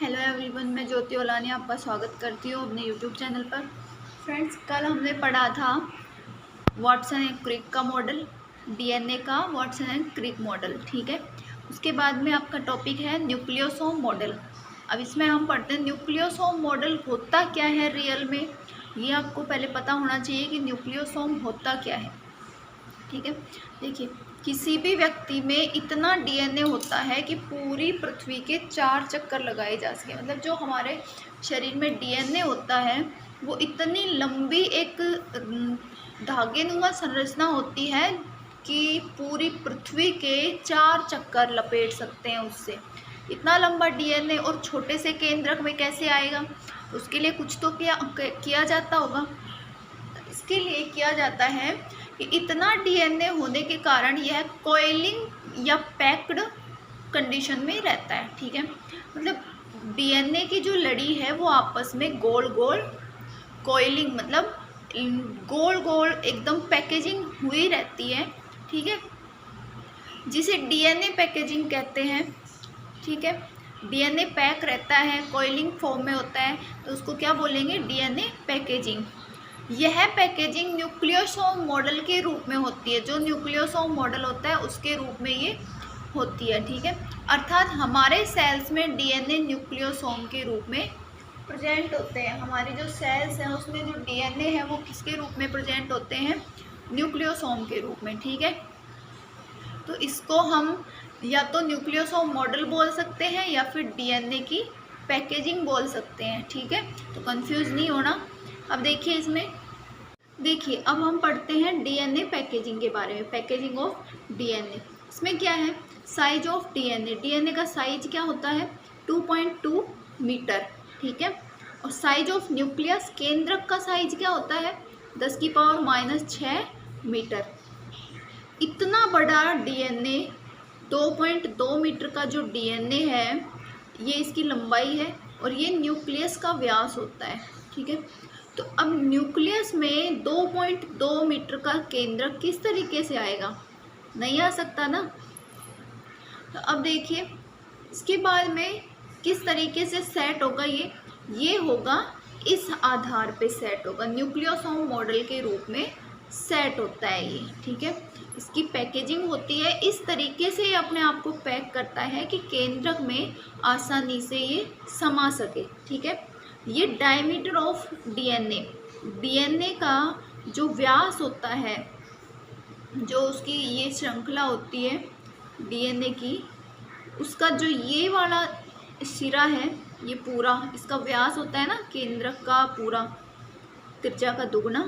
Hello everyone, मैं ज्योति ओलानी आपका स्वागत करती हूँ अपने यूट्यूब चैनल पर। फ्रेंड्स, कल हमने पढ़ा था वाटसन एंड क्रिक का मॉडल, डीएनए का वाटसन एंड क्रिक मॉडल। ठीक है, उसके बाद में आपका टॉपिक है न्यूक्लियोसोम मॉडल। अब इसमें हम पढ़ते हैं न्यूक्लियोसोम मॉडल होता क्या है रियल में। ये आपको पहले पता होना चाहिए कि न्यूक्लियोसोम होता क्या है। ठीक है, देखिए, किसी भी व्यक्ति में इतना डीएनए होता है कि पूरी पृथ्वी के 4 चक्कर लगाए जा सके। मतलब जो हमारे शरीर में डीएनए होता है वो इतनी लंबी एक धागेनुमा संरचना होती है कि पूरी पृथ्वी के 4 चक्कर लपेट सकते हैं उससे। इतना लंबा डीएनए और छोटे से केंद्रक में कैसे आएगा? उसके लिए कुछ तो किया जाता होगा। इसके लिए किया जाता है कि इतना डीएनए होने के कारण यह कॉइलिंग या पैक्ड कंडीशन में रहता है। ठीक है, मतलब डीएनए की जो लड़ी है वो आपस में गोल गोल कॉइलिंग, मतलब गोल गोल एकदम पैकेजिंग हुई रहती है। ठीक है, जिसे डीएनए पैकेजिंग कहते हैं। ठीक है, डीएनए पैक रहता है, कॉइलिंग फॉर्म में होता है, तो उसको क्या बोलेंगे? DNA packaging. यह पैकेजिंग न्यूक्लियोसोम मॉडल के रूप में होती है। जो न्यूक्लियोसोम मॉडल होता है उसके रूप में ये होती है। ठीक है, अर्थात हमारे सेल्स में डीएनए न्यूक्लियोसोम के रूप में प्रेजेंट होते हैं। हमारी जो सेल्स हैं उसमें जो डीएनए है वो किसके रूप में प्रेजेंट होते हैं? न्यूक्लियोसोम के रूप में। ठीक है, तो इसको हम या तो न्यूक्लियोसोम मॉडल बोल सकते हैं या फिर डीएनए की पैकेजिंग बोल सकते हैं। ठीक है, तो कंफ्यूज नहीं होना। अब देखिए, इसमें देखिए, अब हम पढ़ते हैं डीएनए पैकेजिंग के बारे में। पैकेजिंग ऑफ डीएनए, इसमें क्या है? Size of DNA. डीएनए का साइज क्या होता है? 2.2 मीटर। ठीक है, और साइज ऑफ न्यूक्लियस, केंद्रक का साइज क्या होता है? 10⁻⁻6 मीटर। इतना बड़ा डीएनए, 2.2 मीटर का जो डीएनए है, ये इसकी लंबाई है और ये न्यूक्लियस का व्यास होता है। ठीक है, तो अब न्यूक्लियस में 2.2 मीटर का केंद्रक किस तरीके से आएगा? नहीं आ सकता ना। तो अब देखिए, इसके बाद में किस तरीके से सेट होगा ये होगा इस आधार पे सेट होगा, न्यूक्लियोसोम मॉडल के रूप में सेट होता है ये। ठीक है, इसकी पैकेजिंग होती है इस तरीके से, ये अपने आप को पैक करता है कि केंद्रक में आसानी से ये समा सके। ठीक है, ये डायमीटर ऑफ डीएनए, डीएनए का जो व्यास होता है, जो उसकी ये श्रृंखला होती है डीएनए की, उसका जो ये वाला सिरा है, ये पूरा इसका व्यास होता है ना, केंद्रक का पूरा त्रिज्या का दुगना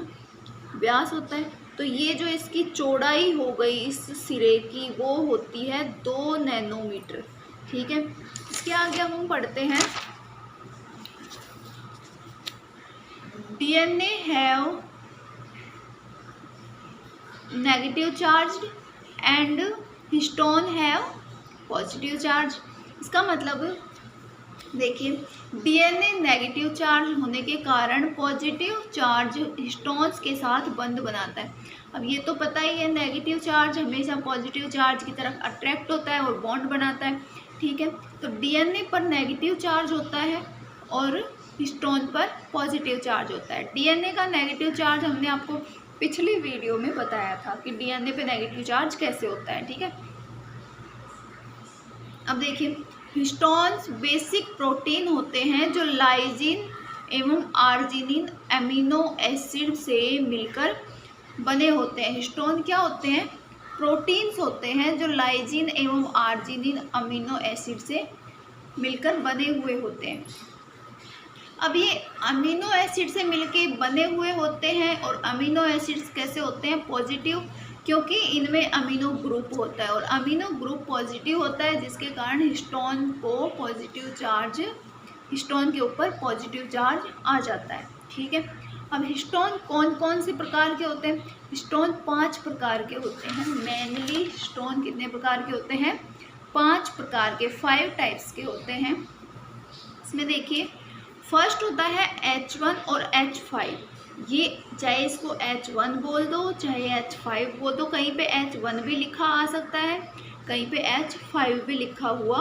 व्यास होता है। तो ये जो इसकी चौड़ाई हो गई इस सिरे की, वो होती है 2 नैनोमीटर। ठीक है, इसके आगे हम पढ़ते हैं DNA have negative charged and histone have positive charge। इसका मतलब देखिए, डीएनए नेगेटिव चार्ज होने के कारण पॉजिटिव चार्ज हिस्टोन्स के साथ बंध बनाता है। अब ये तो पता ही है, नेगेटिव चार्ज हमेशा पॉजिटिव चार्ज की तरफ अट्रैक्ट होता है और बॉन्ड बनाता है। ठीक है, तो डीएनए पर नेगेटिव चार्ज होता है और हिस्टोन पर पॉजिटिव चार्ज होता है। डीएनए का नेगेटिव चार्ज हमने आपको पिछली वीडियो में बताया था कि डीएनए पे नेगेटिव चार्ज कैसे होता है। ठीक है, अब देखिए, हिस्टोन्स बेसिक प्रोटीन होते हैं जो लाइजिन एवं आर्जिनिन एमिनो एसिड से मिलकर बने होते हैं। हिस्टोन क्या होते हैं? प्रोटीन्स होते हैं जो लाइजिन एवं आर्जिनिन अमीनो एसिड से मिलकर बने हुए होते हैं। अब ये अमीनो एसिड से मिलके बने हुए होते हैं, और अमीनो एसिड्स कैसे होते हैं? पॉजिटिव, क्योंकि इनमें अमीनो ग्रुप होता है और अमीनो ग्रुप पॉजिटिव होता है, जिसके कारण हिस्टोन को पॉजिटिव चार्ज, हिस्टोन के ऊपर पॉजिटिव चार्ज आ जाता है। ठीक है, अब हिस्टोन कौन कौन से प्रकार के होते हैं? हिस्टोन 5 प्रकार के होते हैं। मेनली हिस्टोन कितने प्रकार के होते हैं? 5 प्रकार के, 5 टाइप्स के होते हैं। इसमें देखिए, फर्स्ट होता है H1 और H5। ये चाहे इसको H1 बोल दो चाहे H5 बोल दो, कहीं पे H1 भी लिखा आ सकता है, कहीं पे H5 भी लिखा हुआ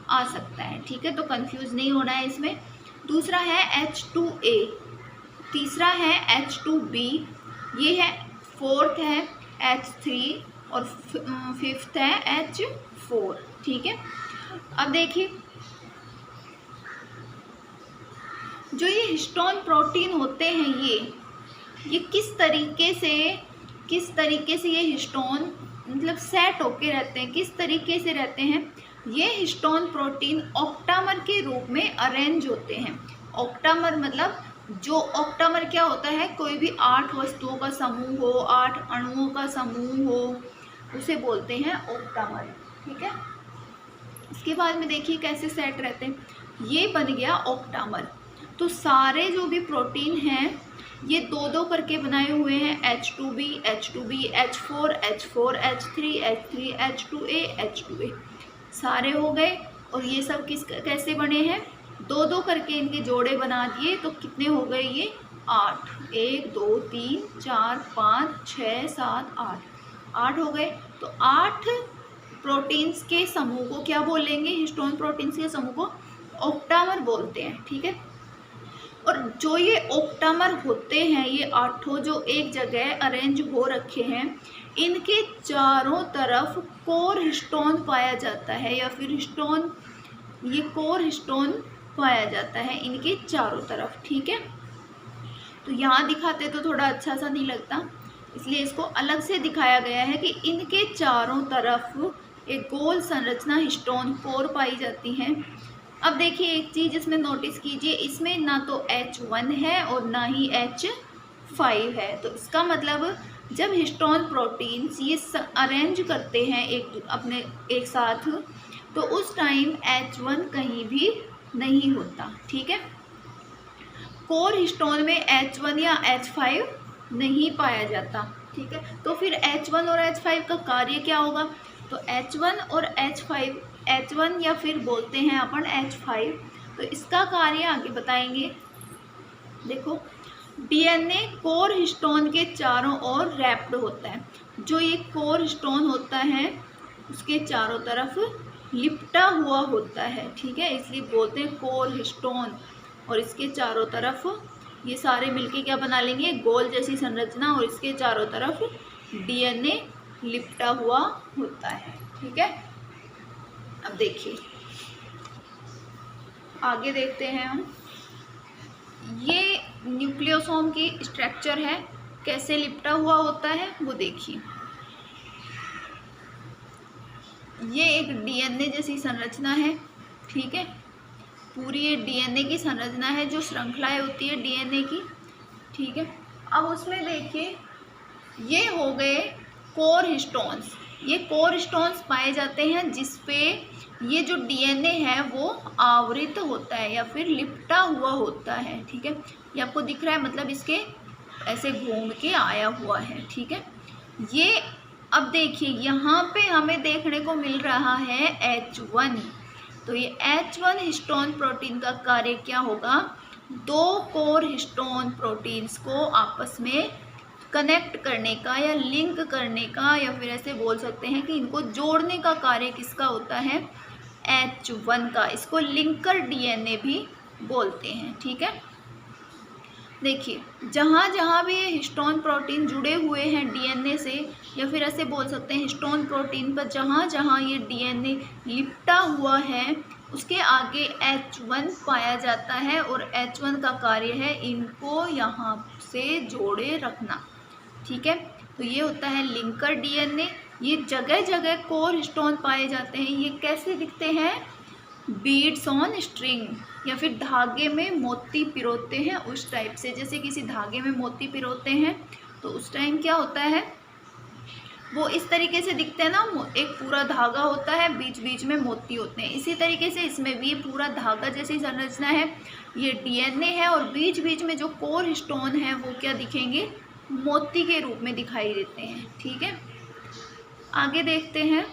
आ सकता है, ठीक है। तो कंफ्यूज नहीं होना है इसमें। दूसरा है H2A, तीसरा है H2B, ये है, फोर्थ है H3 और फिफ्थ है H4, ठीक है। अब देखिए जो ये हिस्टोन प्रोटीन होते हैं ये किस तरीके से ये हिस्टोन मतलब सेट होके रहते हैं, किस तरीके से रहते हैं। ये हिस्टोन प्रोटीन ऑक्टामर के रूप में अरेंज होते हैं। ऑक्टामर मतलब जो ऑक्टामर क्या होता है, कोई भी 8 वस्तुओं का समूह हो, 8 अणुओं का समूह हो, उसे बोलते हैं ऑक्टामर, ठीक है। इसके बाद में देखिए कैसे सेट रहते हैं, ये बन गया ऑक्टामर। तो सारे जो भी प्रोटीन हैं ये 2-2 करके बनाए हुए हैं, H2B, H2B, H4, H4, H3, H3, H2A, H2A, सारे हो गए। और ये सब कैसे बने हैं, 2-2 करके इनके जोड़े बना दिए, तो कितने हो गए ये 8, 1 2 3 4 5 6 7 8 हो गए। तो 8 प्रोटीन्स के समूह को क्या बोलेंगे, हिस्टोन प्रोटीन्स के समूह को ऑक्टामर बोलते हैं, ठीक है। और जो ये ऑक्टामर होते हैं, ये 8 जो एक जगह अरेंज हो रखे हैं, इनके चारों तरफ कोर हिस्टोन पाया जाता है, या फिर हिस्टोन, ये कोर हिस्टोन पाया जाता है इनके चारों तरफ, ठीक है। तो यहाँ दिखाते तो थोड़ा अच्छा सा नहीं लगता, इसलिए इसको अलग से दिखाया गया है कि इनके चारों तरफ एक गोल संरचना हिस्टोन कोर पाई जाती है। अब देखिए एक चीज़ इसमें नोटिस कीजिए, इसमें ना तो H1 है और ना ही H5 है। तो इसका मतलब जब हिस्टोन प्रोटीन्स ये अरेंज करते हैं एक साथ, तो उस टाइम H1 कहीं भी नहीं होता, ठीक है। कोर हिस्टोन में H1 या H5 नहीं पाया जाता, ठीक है। तो फिर H1 और H5 का कार्य क्या होगा, तो H1 और H5, H1 या फिर बोलते हैं अपन H5, तो इसका कार्य आगे बताएंगे। देखो DNA कोर हिस्टोन के चारों ओर रैप्ड होता है। जो ये कोर हिस्टोन होता है उसके चारों तरफ लिपटा हुआ होता है, ठीक है, इसलिए बोलते हैं कोर हिस्टोन। और इसके चारों तरफ ये सारे मिलके क्या बना लेंगे, गोल जैसी संरचना, और इसके चारों तरफ DNA लिपटा हुआ होता है, ठीक है। अब देखिए आगे देखते हैं हम, ये न्यूक्लियोसोम की स्ट्रक्चर है, कैसे लिपटा हुआ होता है वो देखिए। ये एक DNA जैसी संरचना है, ठीक है, पूरी ये DNA की संरचना है, जो श्रृंखलाएं होती है DNA की, ठीक है। अब उसमें देखिए ये हो गए कोर हिस्टोन्स। ये कोर हिस्टोन्स पाए जाते हैं जिसपे ये जो DNA है वो आवृत होता है या फिर लिपटा हुआ होता है, ठीक है। ये आपको दिख रहा है, मतलब इसके ऐसे घूम के आया हुआ है, ठीक है। ये अब देखिए यहाँ पे हमें देखने को मिल रहा है H1। तो ये H1 हिस्टोन प्रोटीन का कार्य क्या होगा, 2 कोर हिस्टोन प्रोटीन्स को आपस में कनेक्ट करने का या लिंक करने का, या फिर ऐसे बोल सकते हैं कि इनको जोड़ने का कार्य किसका होता है, H1 का। इसको लिंकर DNA भी बोलते हैं, ठीक है। देखिए जहाँ जहाँ भी ये हिस्टोन प्रोटीन जुड़े हुए हैं DNA से, या फिर ऐसे बोल सकते हैं हिस्टोन प्रोटीन पर जहाँ जहाँ ये DNA लिपटा हुआ है उसके आगे H1 पाया जाता है, और H1 का कार्य है इनको यहाँ से जोड़े रखना, ठीक है। तो ये होता है लिंकर DNA। ये जगह जगह कोर हिस्टोन पाए जाते हैं। ये कैसे दिखते हैं, बीड्स ऑन स्ट्रिंग, या फिर धागे में मोती पिरोते हैं उस टाइप से। जैसे किसी धागे में मोती पिरोते हैं तो उस टाइम क्या होता है, वो इस तरीके से दिखते हैं ना, एक पूरा धागा होता है, बीच बीच में मोती होते हैं। इसी तरीके से इसमें भी पूरा धागा जैसी संरचना है, ये DNA है, और बीच बीच में जो कोर हिस्टोन है वो क्या दिखेंगे, मोती के रूप में दिखाई देते हैं, ठीक है। आगे देखते हैं,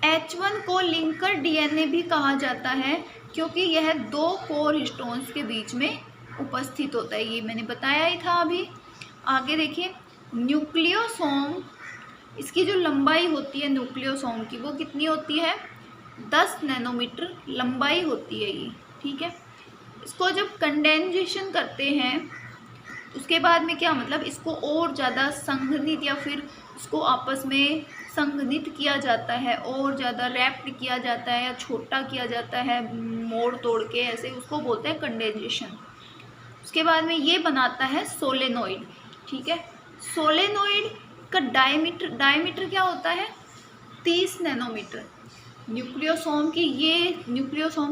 H1 को लिंकर DNA भी कहा जाता है क्योंकि यह 2 कोर हिस्टोन्स के बीच में उपस्थित होता है, ये मैंने बताया ही था अभी। आगे देखिए न्यूक्लियोसोम, इसकी जो लंबाई होती है न्यूक्लियोसोम की वो कितनी होती है, 10 नैनोमीटर लंबाई होती है ये, ठीक है। इसको जब कंडेंसेशन करते हैं उसके बाद में क्या मतलब इसको और ज़्यादा संघनित या फिर इसको आपस में संघनित किया जाता है, और ज़्यादा रैप्ड किया जाता है या छोटा किया जाता है मोड़ तोड़ के, ऐसे उसको बोलते हैं कंडेंसेशन। उसके बाद में ये बनाता है सोलेनोइड, ठीक है। सोलेनोइड का डायमीटर क्या होता है 30 नैनोमीटर। न्यूक्लियोसोम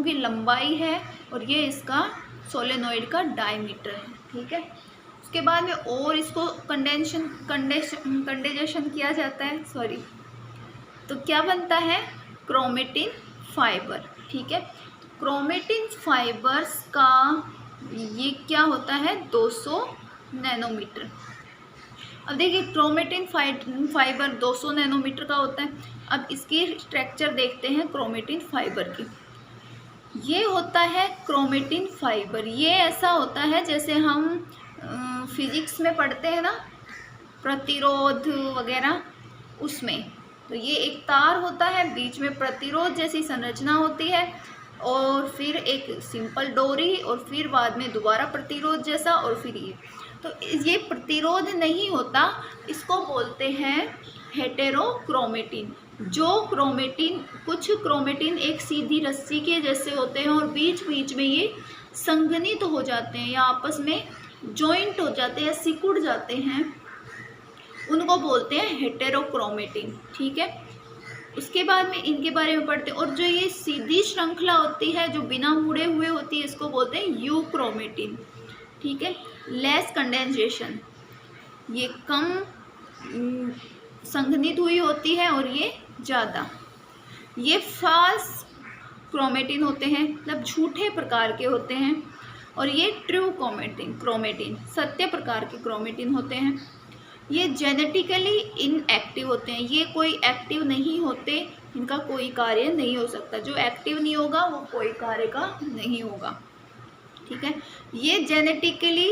की लंबाई है और ये इसका सोलेनोइड का डायमीटर है, ठीक है। उसके बाद में और इसको कंडेंसेशन किया जाता है, तो क्या बनता है क्रोमेटिन फाइबर, ठीक है। क्रोमेटिन फाइबर्स का ये क्या होता है 200 नैनोमीटर। अब देखिए क्रोमेटिन फाइबर 200 नैनोमीटर का होता है। अब इसकी स्ट्रक्चर देखते हैं क्रोमेटिन फाइबर की। ये होता है क्रोमेटिन फाइबर, ये ऐसा होता है जैसे हम फिजिक्स में पढ़ते हैं ना प्रतिरोध वगैरह, उसमें तो ये एक तार होता है, बीच में प्रतिरोध जैसी संरचना होती है और फिर एक सिंपल डोरी और फिर बाद में दोबारा प्रतिरोध जैसा और फिर तो ये प्रतिरोध नहीं होता, इसको बोलते हैं हेटेरोक्रोमेटिन। जो क्रोमेटिन कुछ क्रोमेटिन एक सीधी रस्सी के जैसे होते हैं और बीच बीच में ये संघनित हो जाते हैं या आपस में जॉइंट हो जाते हैं, सिकुड़ जाते हैं, उनको बोलते हैं हेटेरोक्रोमेटिन, ठीक है। उसके बाद में इनके बारे में पढ़ते हैं। और जो ये सीधी श्रृंखला होती है जो बिना मुड़े हुए होती है इसको बोलते हैं यूक्रोमेटिन, ठीक है। लेस कंडेंसेशन, ये कम संघनित हुई होती है और ये ज़्यादा। ये फाल्स क्रोमेटिन होते हैं, मतलब झूठे प्रकार के होते हैं। और ये ट्रू क्रोमेटिन सत्य प्रकार के क्रोमेटिन होते हैं। ये जेनेटिकली इनएक्टिव होते हैं, ये कोई एक्टिव नहीं होते, इनका कोई कार्य नहीं हो सकता। जो एक्टिव नहीं होगा वो कोई कार्य का नहीं होगा, ठीक है। ये जेनेटिकली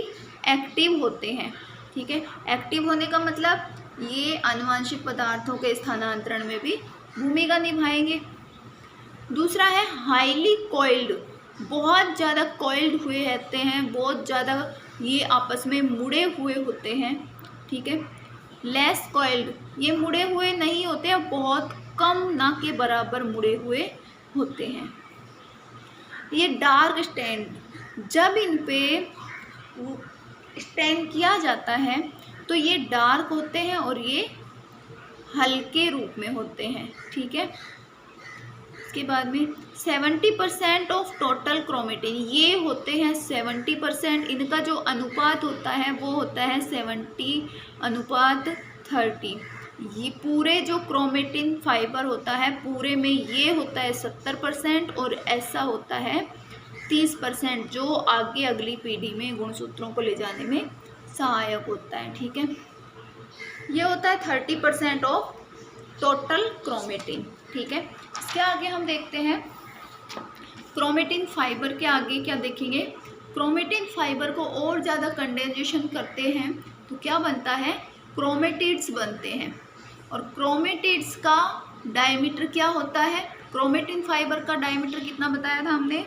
एक्टिव होते हैं, ठीक है। एक्टिव होने का मतलब ये आनुवंशिक पदार्थों के स्थानांतरण में भी भूमिका निभाएंगे। दूसरा है हाईली कॉइल्ड, बहुत ज़्यादा कॉइल्ड हुए रहते हैं, बहुत ज़्यादा ये आपस में मुड़े हुए होते हैं, ठीक है। लेस कॉइल्ड, ये मुड़े हुए नहीं होते हैं, बहुत कम ना के बराबर मुड़े हुए होते हैं। ये डार्क स्टैंड, जब इन पे स्टैंड किया जाता है तो ये डार्क होते हैं और ये हल्के रूप में होते हैं, ठीक है। इसके बाद में 70% ऑफ टोटल क्रोमेटिन, ये होते हैं 70%, इनका जो अनुपात होता है वो होता है 70:30। ये पूरे जो क्रोमेटिन फाइबर होता है पूरे में ये होता है 70% और ऐसा होता है 30% जो आगे अगली पीढ़ी में गुणसूत्रों को ले जाने में सहायक होता है, ठीक है। ये होता है 30% ऑफ टोटल क्रोमेटिन, ठीक है। इसके आगे हम देखते हैं क्रोमेटिन फाइबर के आगे क्या देखेंगे। क्रोमेटिन फाइबर को और ज़्यादा कंडेंसेशन करते हैं तो क्या बनता है क्रोमेटिड्स बनते हैं। और क्रोमेटिड्स का डायमीटर क्या होता है, क्रोमेटिन फाइबर का डायमीटर कितना बताया था हमने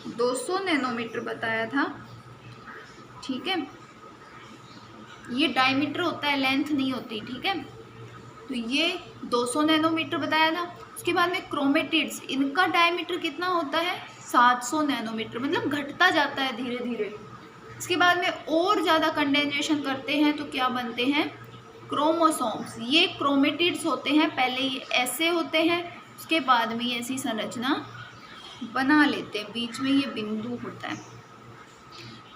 200 नैनोमीटर बताया था, ठीक है। ये डायमीटर होता है, लेंथ नहीं होती, ठीक है। तो ये 200 नैनोमीटर बताया था। उसके बाद में क्रोमेटिड्स, इनका डायमीटर कितना होता है 700 नैनोमीटर, मतलब घटता जाता है धीरे धीरे। इसके बाद में और ज़्यादा कंडेंसेशन करते हैं तो क्या बनते हैं क्रोमोसोम्स। ये क्रोमेटिड्स होते हैं, पहले ये ऐसे होते हैं, उसके बाद में ये ऐसी संरचना बना लेते हैं, बीच में ये बिंदु होता है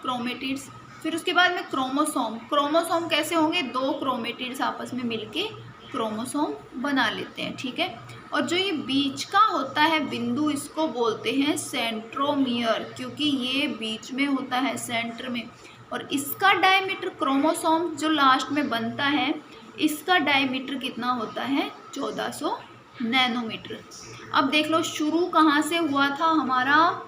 क्रोमेटिड्स। फिर उसके बाद में क्रोमोसोम कैसे होंगे, दो क्रोमेटिड्स आपस में मिलके क्रोमोसोम बना लेते हैं, ठीक है। और जो ये बीच का होता है बिंदु इसको बोलते हैं सेंट्रोमियर, क्योंकि ये बीच में होता है सेंटर में। और इसका डायमीटर क्रोमोसोम जो लास्ट में बनता है इसका डायमीटर कितना होता है 1400 नैनोमीटर। अब देख लो शुरू कहाँ से हुआ था हमारा,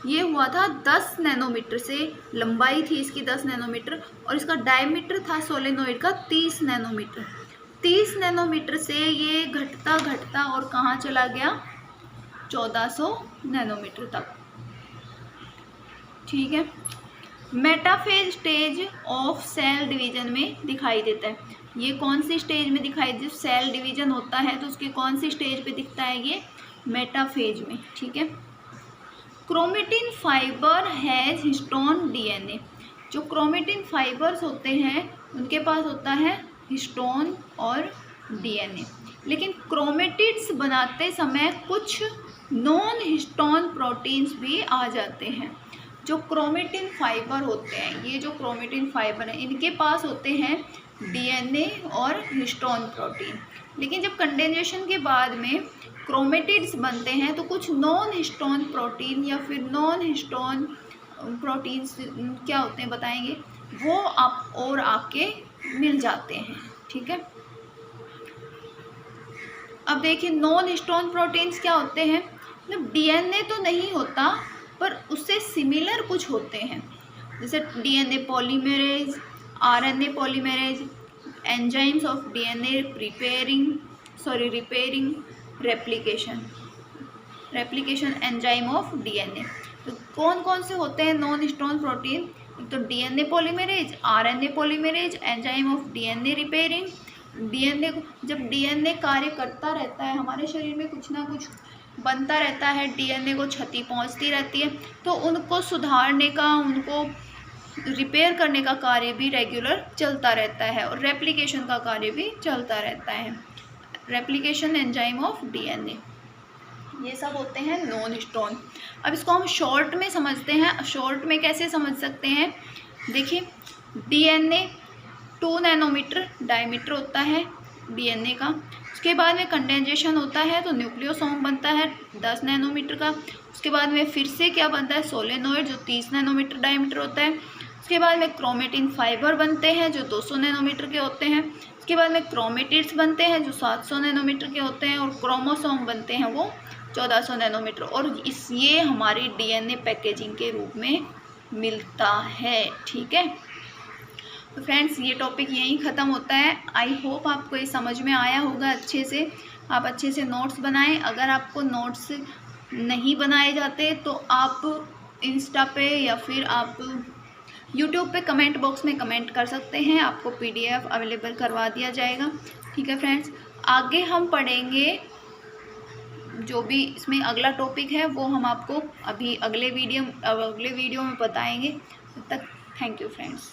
ये हुआ था 10 नैनोमीटर से, लंबाई थी इसकी 10 नैनोमीटर और इसका डायमीटर था सोलेनोइड का 30 नैनोमीटर। 30 नैनोमीटर से ये घटता घटता और कहाँ चला गया 1400 नैनोमीटर तक। ठीक है। Metaphase stage of cell division में दिखाई देता है। ये कौन सी स्टेज में दिखाई, जब सेल डिवीजन होता है तो उसके कौन सी स्टेज पे दिखता है, ये मेटाफेज में। ठीक है। Chromatin fibre has histone DNA. जो क्रोमेटिन फाइबर्स होते हैं उनके पास होता है हिस्टोन और डीएनए, लेकिन क्रोमेटिड्स बनाते समय कुछ नॉन हिस्टोन प्रोटीन्स भी आ जाते हैं। जो क्रोमेटिन फाइबर होते हैं, ये जो क्रोमेटिन फाइबर है, इनके पास होते हैं डीएनए और हिस्टोन प्रोटीन, लेकिन जब कंडेंसेशन के बाद में क्रोमेटिड्स बनते हैं तो कुछ नॉन हिस्टोन प्रोटीन या फिर नॉन हिस्टोन प्रोटीन्स क्या होते हैं बताएंगे, वो आप और आके मिल जाते हैं। ठीक है। अब देखिए नॉन हिस्टोन प्रोटीन्स क्या होते हैं, मतलब डीएनए तो नहीं होता पर उससे सिमिलर कुछ होते हैं, जैसे DNA polymerase, RNA polymerase, enzymes of DNA repairing replication enzyme of DNA. तो कौन कौन से होते हैं नॉन हिस्टोन प्रोटीन, तो DNA polymerase, RNA polymerase, enzyme of DNA repairing. DNA, जब डीएनए कार्य करता रहता है, हमारे शरीर में कुछ ना कुछ बनता रहता है, डीएनए को क्षति पहुंचती रहती है, तो उनको सुधारने का, उनको रिपेयर करने का कार्य भी रेगुलर चलता रहता है, और रेप्लिकेशन का कार्य भी चलता रहता है, रेप्लिकेशन एंजाइम ऑफ डीएनए। ये सब होते हैं नॉन हिस्टोन। अब इसको हम शॉर्ट में समझते हैं। शॉर्ट में कैसे समझ सकते हैं, देखिए डीएनए 2 नैनोमीटर डायमीटर होता है डीएनए का। उसके बाद में कंडेंसेशन होता है तो न्यूक्लियोसोम बनता है 10 नैनोमीटर का। उसके बाद में फिर से क्या बनता है, सोलेनॉइड जो 30 नैनोमीटर डायमीटर होता है। उसके बाद में क्रोमेटिन फाइबर बनते हैं जो 200 नैनोमीटर के होते हैं। उसके बाद में क्रोमेटिड्स बनते हैं जो 700 नैनोमीटर के होते हैं, और क्रोमोसोम बनते हैं वो 1400 नैनोमीटर, और ये हमारी डीएनए पैकेजिंग के रूप में मिलता है। ठीक है। तो फ्रेंड्स ये टॉपिक यहीं ख़त्म होता है। आई होप आपको ये समझ में आया होगा अच्छे से। आप अच्छे से नोट्स बनाएं। अगर आपको नोट्स नहीं बनाए जाते तो आप इंस्टा पे या फिर आप यूट्यूब पे कमेंट बॉक्स में कमेंट कर सकते हैं, आपको पीडीएफ अवेलेबल करवा दिया जाएगा। ठीक है फ्रेंड्स, आगे हम पढ़ेंगे जो भी इसमें अगला टॉपिक है वो हम आपको अभी अगले वीडियो में बताएंगे। तब तक थैंक यू फ्रेंड्स।